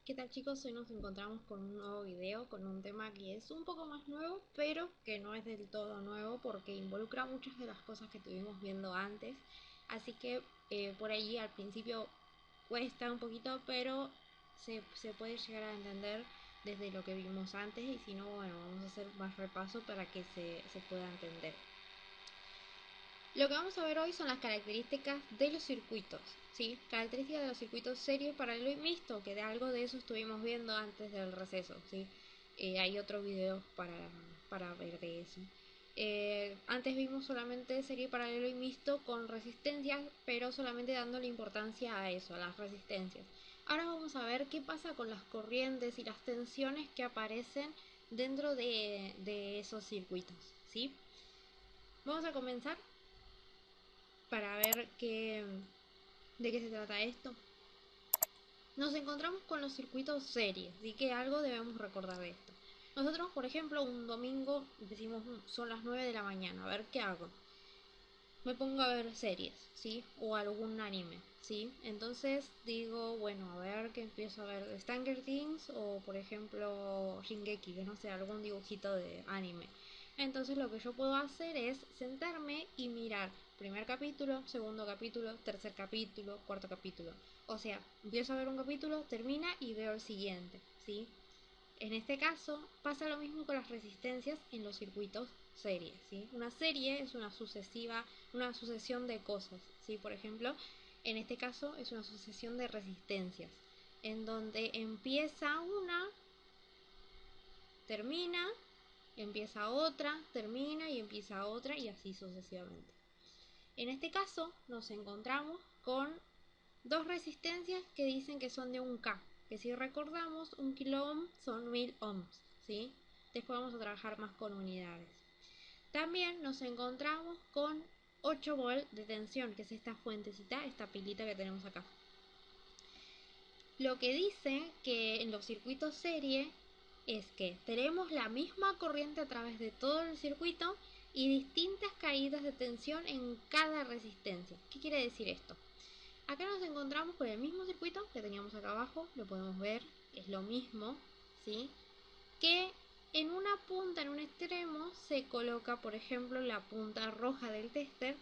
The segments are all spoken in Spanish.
¿Qué tal chicos? Hoy nos encontramos con un nuevo video, con un tema que es un poco más nuevo, pero que no es del todo nuevo porque involucra muchas de las cosas que estuvimos viendo antes. Así que por allí al principio cuesta un poquito, pero se puede llegar a entender desde lo que vimos antes y si no, bueno, vamos a hacer más repaso para que se pueda entender. Lo que vamos a ver hoy son las características de los circuitos, ¿sí? Características de los circuitos serio, paralelo y mixto, que de algo de eso estuvimos viendo antes del receso, ¿sí? Hay otros videos para ver de eso. Antes vimos solamente serie, paralelo y mixto con resistencias, pero solamente dándole importancia a eso, a las resistencias. Ahora vamos a ver qué pasa con las corrientes y las tensiones que aparecen dentro de esos circuitos, ¿sí? Vamos a comenzar para ver de qué se trata esto. Nos encontramos con los circuitos series, así que algo debemos recordar de esto. Nosotros, por ejemplo, un domingo decimos son las 9 de la mañana, a ver qué hago. Me pongo a ver series, ¿sí? O algún anime, ¿sí? Entonces digo, bueno, a ver qué empiezo a ver, Stranger Things o por ejemplo Shingeki, que no sé, algún dibujito de anime. Entonces lo que yo puedo hacer es sentarme y mirar primer capítulo, segundo capítulo, tercer capítulo, cuarto capítulo. O sea, empiezo a ver un capítulo, termina y veo el siguiente, ¿sí? En este caso pasa lo mismo con las resistencias en los circuitos series, ¿sí? Una serie es una sucesión de cosas, ¿sí? Por ejemplo, en este caso es una sucesión de resistencias, en donde empieza una, termina, empieza otra, termina y empieza otra y así sucesivamente. En este caso nos encontramos con dos resistencias que dicen que son de un K, que si recordamos un kilo ohm son 1000 ohms, ¿sí? Después vamos a trabajar más con unidades. También nos encontramos con 8 volt de tensión, que es esta fuentecita, esta pilita que tenemos acá. Lo que dice que en los circuitos serie es que tenemos la misma corriente a través de todo el circuito y distintas caídas de tensión en cada resistencia. ¿Qué quiere decir esto? Acá nos encontramos con el mismo circuito que teníamos acá abajo, lo podemos ver, es lo mismo, ¿sí? Que en una punta, en un extremo, se coloca, por ejemplo, la punta roja del tester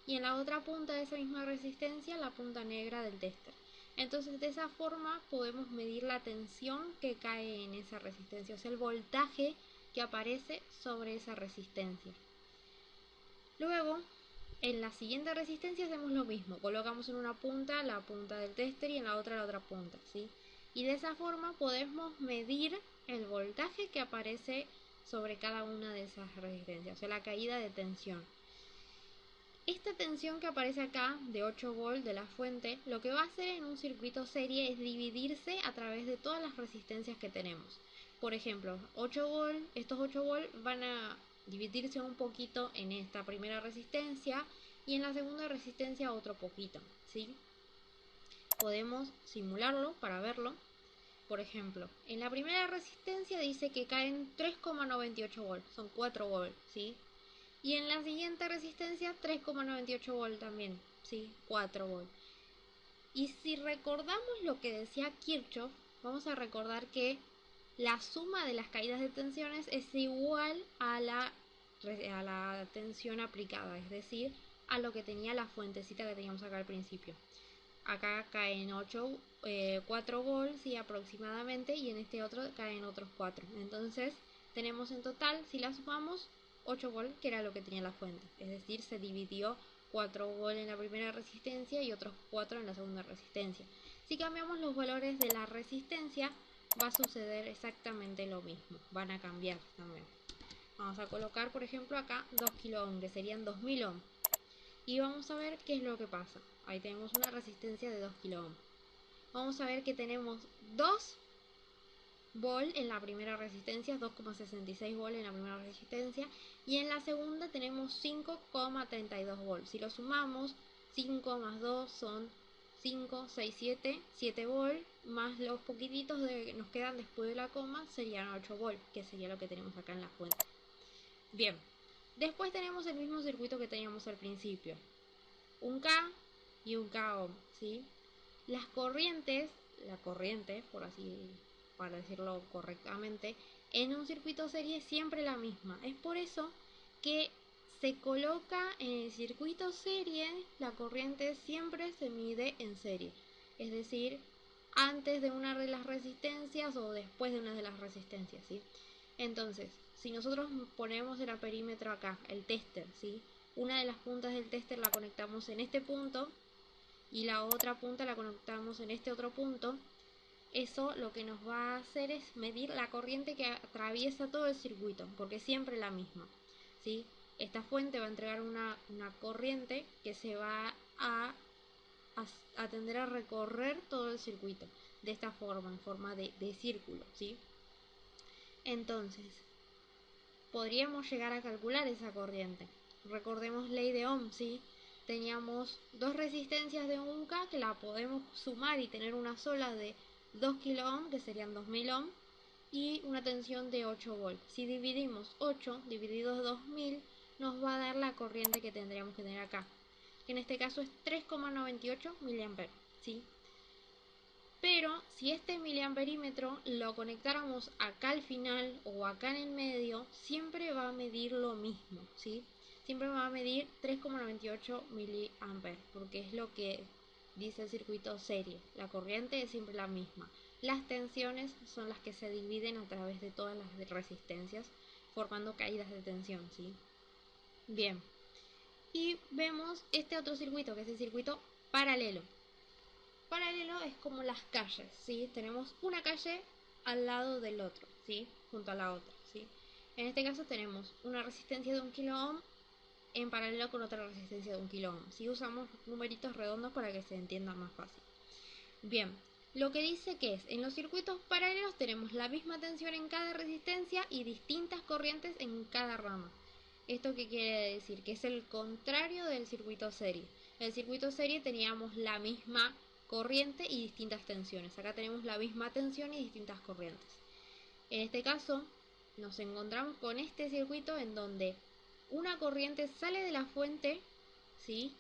y en la otra punta de esa misma resistencia la punta negra del tester. Entonces de esa forma podemos medir la tensión que cae en esa resistencia, o sea, el voltaje que aparece sobre esa resistencia. Luego, en la siguiente resistencia hacemos lo mismo, colocamos en una punta la punta del tester y en la otra punta, ¿sí? Y de esa forma podemos medir el voltaje que aparece sobre cada una de esas resistencias, o sea, la caída de tensión. Esta tensión que aparece acá de 8 volt de la fuente, lo que va a hacer en un circuito serie es dividirse a través de todas las resistencias que tenemos. Por ejemplo, 8 volt, estos 8 volt van a dividirse un poquito en esta primera resistencia y en la segunda resistencia otro poquito, ¿sí? Podemos simularlo para verlo. Por ejemplo, en la primera resistencia dice que caen 3,98 volts, son 4 volts, ¿sí? Y en la siguiente resistencia 3,98 volt también, ¿sí? 4 volt. Y si recordamos lo que decía Kirchhoff, vamos a recordar que la suma de las caídas de tensiones es igual a la tensión aplicada, es decir, a lo que tenía la fuentecita que teníamos acá al principio. Acá caen 4 volts y aproximadamente, y en este otro caen otros 4. Entonces tenemos en total, si la sumamos, 8 volts, que era lo que tenía la fuente. Es decir, se dividió 4 volts en la primera resistencia y otros 4 en la segunda resistencia. Si cambiamos los valores de la resistencia, va a suceder exactamente lo mismo. Van a cambiar también. Vamos a colocar, por ejemplo, acá 2 kilo ohm, que serían 2000 ohm. Y vamos a ver qué es lo que pasa. Ahí tenemos una resistencia de 2 kilo ohm. Vamos a ver que tenemos 2 volt en la primera resistencia, 2,66 volt en la primera resistencia y en la segunda tenemos 5,32 volt. Si lo sumamos, 5 más 2 son 5, 6, 7, 7 volt más los poquititos que nos quedan después de la coma serían 8 volt, que sería lo que tenemos acá en la fuente. Bien, después tenemos el mismo circuito que teníamos al principio, un K y un K ohm, ¿sí? Las corrientes la corriente, por así, para decirlo correctamente, en un circuito serie es siempre la misma. Es por eso que se coloca en el circuito serie, la corriente siempre se mide en serie. Es decir, antes de una de las resistencias o después de una de las resistencias, ¿sí? Entonces, si nosotros ponemos el amperímetro acá, el tester, ¿sí? Una de las puntas del tester la conectamos en este punto y la otra punta la conectamos en este otro punto. Eso lo que nos va a hacer es medir la corriente que atraviesa todo el circuito, porque siempre es la misma, ¿sí? Esta fuente va a entregar una corriente que se va a tender a recorrer todo el circuito de esta forma, en forma de círculo, ¿sí? Entonces, podríamos llegar a calcular esa corriente. Recordemos ley de Ohm, ¿sí? Teníamos dos resistencias de 1K que la podemos sumar y tener una sola de 2 kilo ohm, que serían 2000 ohm, y una tensión de 8 volts. Si dividimos 8 divididos 2000, nos va a dar la corriente que tendríamos que tener acá, que en este caso es 3,98 mA, ¿sí? Pero si este miliamperímetro lo conectáramos acá al final o acá en el medio, siempre va a medir lo mismo, ¿sí? Siempre va a medir 3,98 mA, porque es lo que dice el circuito serie. La corriente es siempre la misma. Las tensiones son las que se dividen a través de todas las resistencias, formando caídas de tensión, ¿sí? Bien. Y vemos este otro circuito, que es el circuito paralelo. Paralelo es como las calles, ¿sí? Tenemos una calle al lado del otro, ¿sí? Junto a la otra, ¿sí? En este caso tenemos una resistencia de 1 kilo ohm en paralelo con otra resistencia de 1 kilo ohm. Si usamos numeritos redondos para que se entienda más fácil. Bien, lo que dice que es, en los circuitos paralelos tenemos la misma tensión en cada resistencia y distintas corrientes en cada rama. ¿Esto qué quiere decir? Que es el contrario del circuito serie. En el circuito serie teníamos la misma corriente y distintas tensiones. Acá tenemos la misma tensión y distintas corrientes. En este caso, nos encontramos con este circuito en donde una corriente sale de la fuente, ¿sí?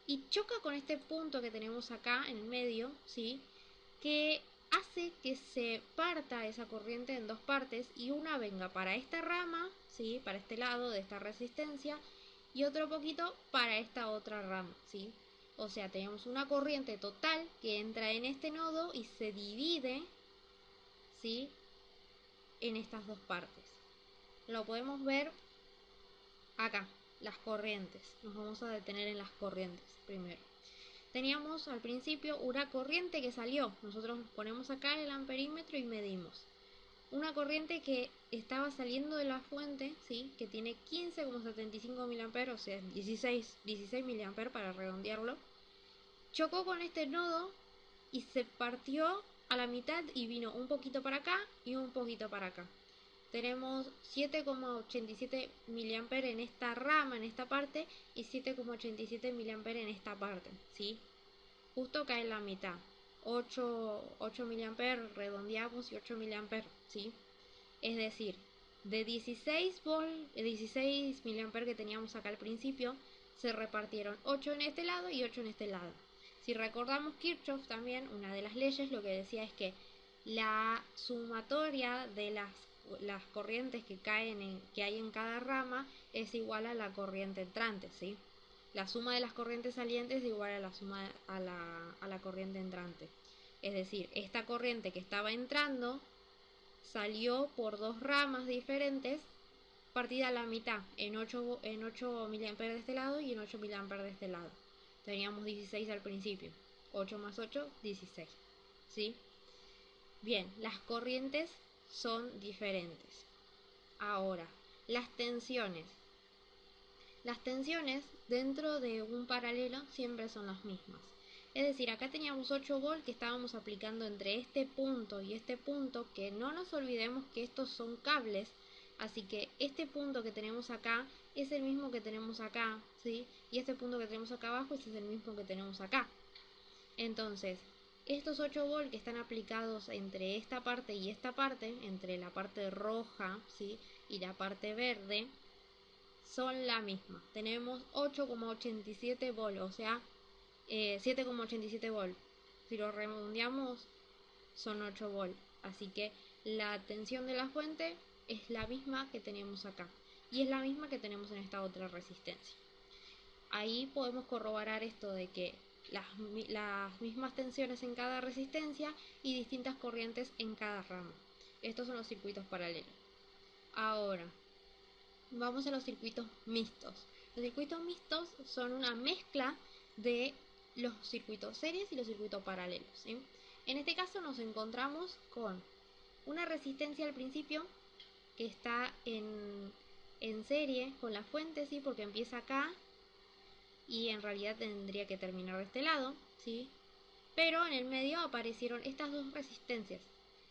Y choca con este punto que tenemos acá en el medio, ¿sí? Que hace que se parta esa corriente en dos partes y una venga para esta rama, ¿sí? Para este lado de esta resistencia y otro poquito para esta otra rama, ¿sí? O sea, tenemos una corriente total que entra en este nodo y se divide, ¿sí? En estas dos partes. Lo podemos ver acá, las corrientes. Nos vamos a detener en las corrientes primero. Teníamos al principio una corriente que salió. Nosotros ponemos acá el amperímetro y medimos. Una corriente que estaba saliendo de la fuente, ¿sí? Que tiene 15,75 mA, o sea, 16 mA para redondearlo. Chocó con este nodo y se partió a la mitad y vino un poquito para acá y un poquito para acá. Tenemos 7,87 mA en esta rama, en esta parte, y 7,87 mA en esta parte, ¿sí? Justo cae en la mitad. 8 mA redondeamos y 8 mA, ¿sí? Es decir, de 16 mA que teníamos acá al principio, se repartieron 8 en este lado y 8 en este lado. Si recordamos Kirchhoff también, una de las leyes lo que decía es que la sumatoria de las corrientes que caen que hay en cada rama es igual a la corriente entrante, ¿sí? La suma de las corrientes salientes es igual a la suma a la corriente entrante. Es decir, esta corriente que estaba entrando salió por dos ramas diferentes, partida a la mitad, en 8 mA de este lado y en 8 mA de este lado. Teníamos 16 al principio. 8 más 8, 16. ¿Sí? Bien, las corrientes son diferentes. Ahora, las tensiones. Las tensiones dentro de un paralelo siempre son las mismas. Es decir, acá teníamos 8 volts que estábamos aplicando entre este punto y este punto, que no nos olvidemos que estos son cables, así que este punto que tenemos acá es el mismo que tenemos acá, ¿sí? Y este punto que tenemos acá abajo es el mismo que tenemos acá. Entonces, estos 8 volts que están aplicados entre esta parte y esta parte, entre la parte roja, ¿sí? Y la parte verde, son la misma. Tenemos 8,87 volts, o sea, 7,87 volts. Si lo redondeamos son 8 volt. Así que la tensión de la fuente es la misma que tenemos acá. Y es la misma que tenemos en esta otra resistencia. Ahí podemos corroborar esto de que las mismas tensiones en cada resistencia y distintas corrientes en cada rama. Estos son los circuitos paralelos. Ahora, vamos a los circuitos mixtos. Los circuitos mixtos son una mezcla de los circuitos series y los circuitos paralelos, ¿sí? En este caso nos encontramos con una resistencia al principio que está en serie con la fuente, ¿sí? Porque empieza acá y en realidad tendría que terminar de este lado, ¿sí? Pero en el medio aparecieron estas dos resistencias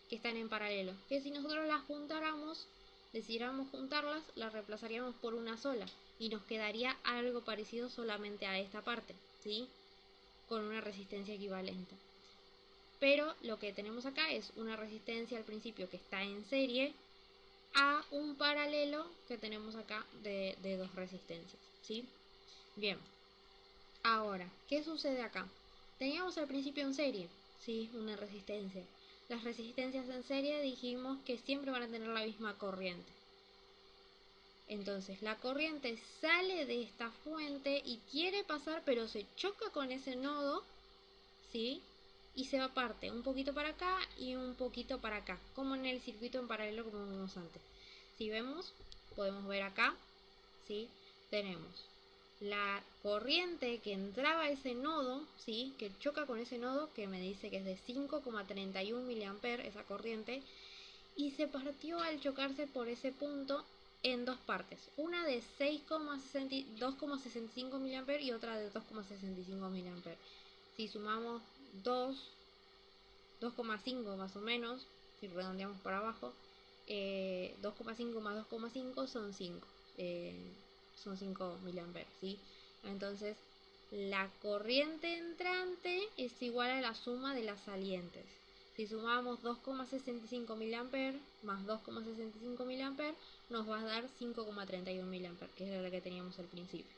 que están en paralelo, que si nosotros las juntáramos, decidiéramos juntarlas, las reemplazaríamos por una sola y nos quedaría algo parecido solamente a esta parte, ¿sí? Con una resistencia equivalente. Pero lo que tenemos acá es una resistencia al principio que está en serie a un paralelo que tenemos acá de dos resistencias, ¿sí? Bien, ahora, ¿qué sucede acá? Teníamos al principio en serie, ¿sí? Una resistencia. Las resistencias en serie dijimos que siempre van a tener la misma corriente. Entonces la corriente sale de esta fuente y quiere pasar, pero se choca con ese nodo, ¿sí? Y se va aparte, un poquito para acá y un poquito para acá, como en el circuito en paralelo como vimos antes. Si vemos, podemos ver acá, ¿sí? Tenemos la corriente que entraba a ese nodo, ¿sí? Que choca con ese nodo, que me dice que es de 5,31 mA esa corriente, y se partió al chocarse por ese punto en dos partes, una de 2,65 mA y otra de 2,65 mA. Si sumamos 2,5 más o menos, si redondeamos para abajo, 2,5 más 2,5 son 5, son 5 mA, ¿sí? Entonces la corriente entrante es igual a la suma de las salientes. Si sumamos 2,65 mA más 2,65 mA, nos va a dar 5,31 mA, que es la que teníamos al principio.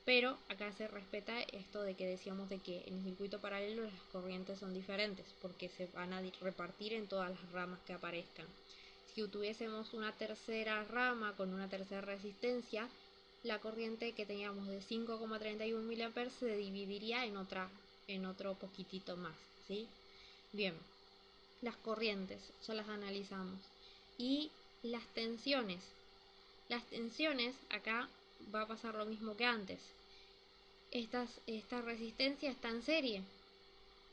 Pero acá se respeta esto de que decíamos de que en el circuito paralelo las corrientes son diferentes, porque se van a repartir en todas las ramas que aparezcan. Si tuviésemos una tercera rama con una tercera resistencia, la corriente que teníamos de 5,31 mA se dividiría en otro poquitito más, ¿sí? Bien, las corrientes ya las analizamos. Y las tensiones. Las tensiones, acá va a pasar lo mismo que antes. Esta resistencia está en serie,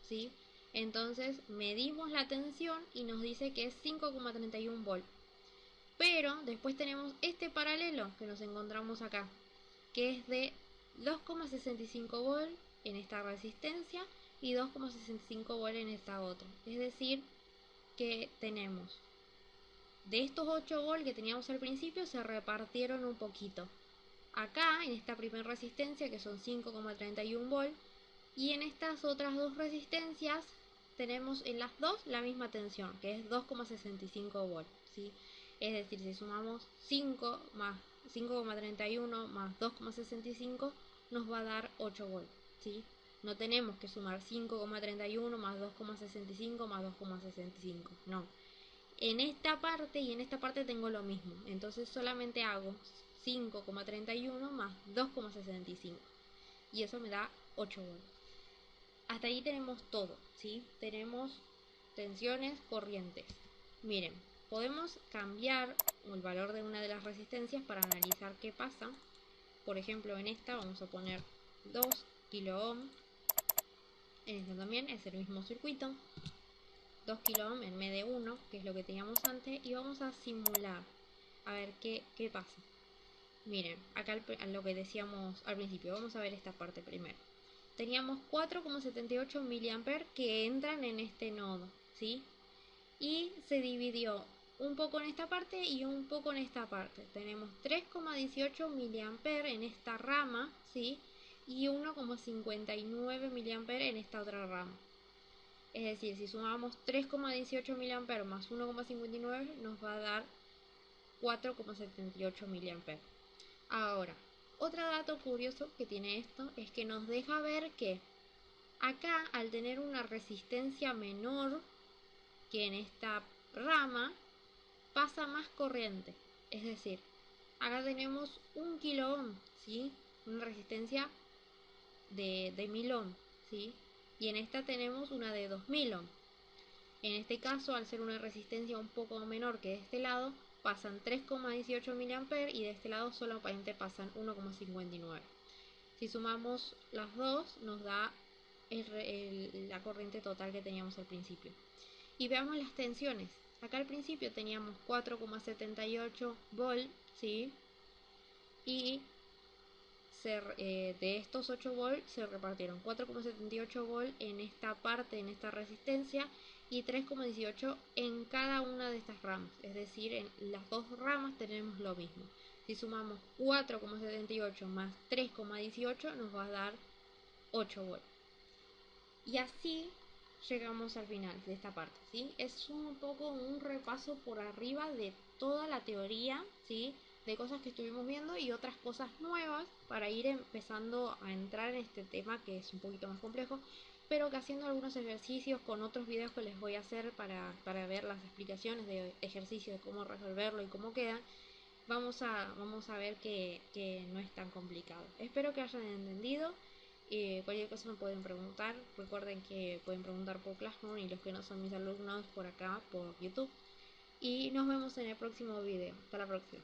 ¿sí? Entonces medimos la tensión y nos dice que es 5,31 volt. Pero después tenemos este paralelo que nos encontramos acá, que es de 2,65 volt en esta resistencia y 2,65 volt en esta otra. Es decir, que tenemos de estos 8 volt que teníamos al principio, se repartieron un poquito. Acá, en esta primera resistencia, que son 5,31 volt, y en estas otras dos resistencias tenemos en las dos la misma tensión, que es 2,65 volt, ¿sí? Es decir, si sumamos 5 más 5,31 más 2,65 nos va a dar 8 volt, ¿sí? No tenemos que sumar 5,31 más 2,65 más 2,65, no. En esta parte y en esta parte tengo lo mismo, entonces solamente hago 5,31 más 2,65 y eso me da 8 volts. Hasta ahí tenemos todo, ¿sí? Tenemos tensiones, corrientes. Miren, podemos cambiar el valor de una de las resistencias para analizar qué pasa. Por ejemplo, en esta vamos a poner 2 kilo ohm. En esta también es el mismo circuito. 2 kilo ohm en vez de 1, que es lo que teníamos antes, y vamos a simular a ver qué pasa. Miren, acá lo que decíamos al principio, vamos a ver esta parte primero. Teníamos 4,78 mA que entran en este nodo, ¿sí? Y se dividió un poco en esta parte y un poco en esta parte. Tenemos 3,18 mA en esta rama, ¿sí? Y 1,59 mA en esta otra rama. Es decir, si sumamos 3,18 mA más 1,59 nos va a dar 4,78 mA. Ahora, otro dato curioso que tiene esto es que nos deja ver que acá, al tener una resistencia menor, que en esta rama pasa más corriente. Es decir, acá tenemos un kilo ohm, ¿sí? Una resistencia de 1000 ohm, ¿sí? Y en esta tenemos una de 2000 ohm. En este caso, al ser una resistencia un poco menor que de este lado, pasan 3,18 mA y de este lado solamente pasan 1,59. Si sumamos las dos, nos da la corriente total que teníamos al principio. Y veamos las tensiones. Acá al principio teníamos 4,78 volt, ¿sí? Y de estos 8 volts se repartieron 4,78 volt en esta parte, en esta resistencia, y 3,18 en cada una de estas ramas. Es decir, en las dos ramas tenemos lo mismo. Si sumamos 4,78 más 3,18 nos va a dar 8 volts. Y así llegamos al final de esta parte, ¿sí? Es un poco un repaso por arriba de toda la teoría, ¿sí? De cosas que estuvimos viendo y otras cosas nuevas para ir empezando a entrar en este tema que es un poquito más complejo, pero que haciendo algunos ejercicios con otros videos que les voy a hacer para ver las explicaciones de ejercicios, de cómo resolverlo y cómo quedan, vamos a ver que no es tan complicado. Espero que hayan entendido. Cualquier cosa me pueden preguntar. Recuerden que pueden preguntar por Classroom y los que no son mis alumnos por acá, por YouTube. Y nos vemos en el próximo video. Hasta la próxima.